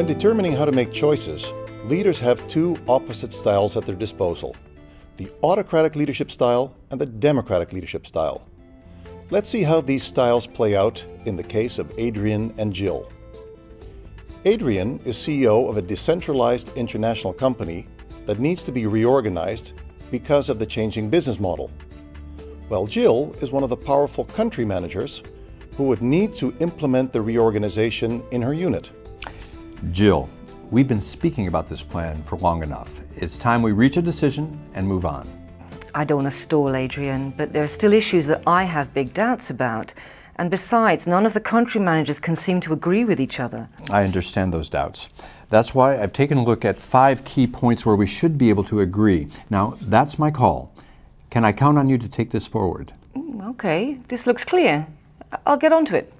When determining how to make choices, leaders have two opposite styles at their disposal: the autocratic leadership style and the democratic leadership style. Let's see how these styles play out in the case of Adrian and Jill. Adrian is CEO of a decentralized international company that needs to be reorganized because of the changing business model. While Jill is one of the powerful country managers who would need to implement the reorganization in her unit. Jill, we've been speaking about this plan for long enough. It's time we reach a decision and move on. I don't want to stall, Adrian, but there are still issues that I have big doubts about. And besides, none of the country managers can seem to agree with each other. I understand those doubts. That's why I've taken a look at 5 key points where we should be able to agree. Now, that's my call. Can I count on you to take this forward? Okay, this looks clear. I'll get on to it.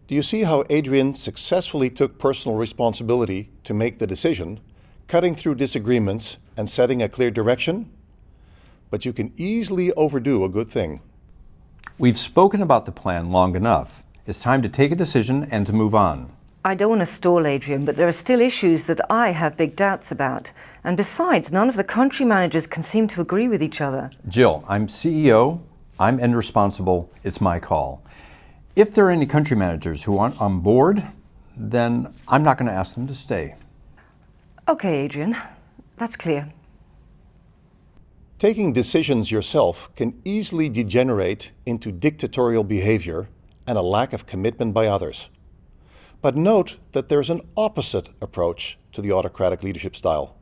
Do you see how Adrian successfully took personal responsibility to make the decision, cutting through disagreements and setting a clear direction? But you can easily overdo a good thing. We've spoken about the plan long enough. It's time to take a decision and to move on. I don't want to stall, Adrian, but there are still issues that I have big doubts about. And besides, none of the country managers can seem to agree with each other. Jill, I'm CEO. I'm end responsible. It's my call. If there are any country managers who aren't on board, then I'm not going to ask them to stay. Okay, Adrian, that's clear. Taking decisions yourself can easily degenerate into dictatorial behavior and a lack of commitment by others. But note that there's an opposite approach to the autocratic leadership style.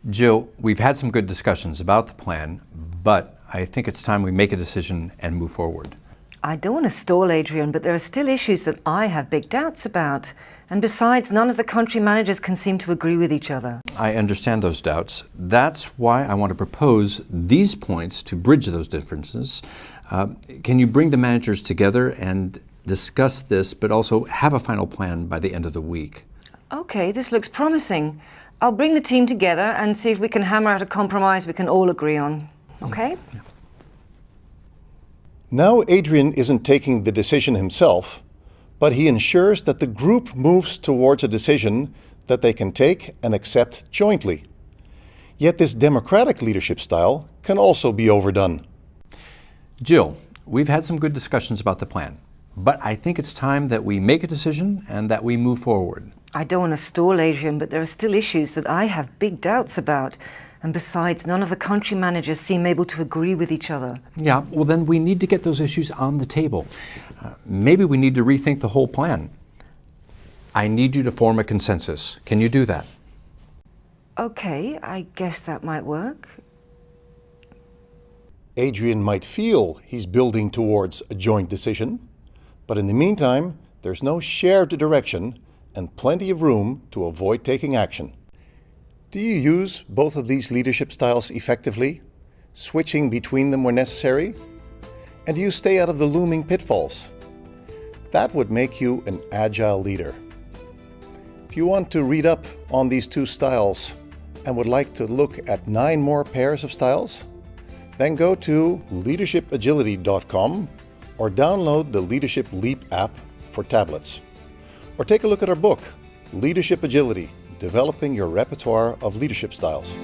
Jill, we've had some good discussions about the plan, but I think it's time we make a decision and move forward. I don't want to stall, Adrian, but there are still issues that I have big doubts about. And besides, none of the country managers can seem to agree with each other. I understand those doubts. That's why I want to propose these points to bridge those differences. Can you bring the managers together and discuss this, but also have a final plan by the end of the week? Okay, this looks promising. I'll bring the team together and see if we can hammer out a compromise we can all agree on. Okay? Yeah. Now Adrian isn't taking the decision himself, but he ensures that the group moves towards a decision that they can take and accept jointly. Yet this democratic leadership style can also be overdone. Jill, we've had some good discussions about the plan, but I think it's time that we make a decision and that we move forward. I don't want to stall, Adrian, but there are still issues that I have big doubts about. And besides, none of the country managers seem able to agree with each other. Yeah, well then we need to get those issues on the table. Maybe we need to rethink the whole plan. I need you to form a consensus. Can you do that? Okay, I guess that might work. Adrian might feel he's building towards a joint decision, but in the meantime, there's no shared direction and plenty of room to avoid taking action. Do you use both of these leadership styles effectively, switching between them where necessary? And do you stay out of the looming pitfalls? That would make you an agile leader. If you want to read up on these two styles and would like to look at 9 more pairs of styles, then go to leadershipagility.com or download the Leadership Leap app for tablets. Or take a look at our book, Leadership Agility: Developing Your Repertoire of Leadership Styles.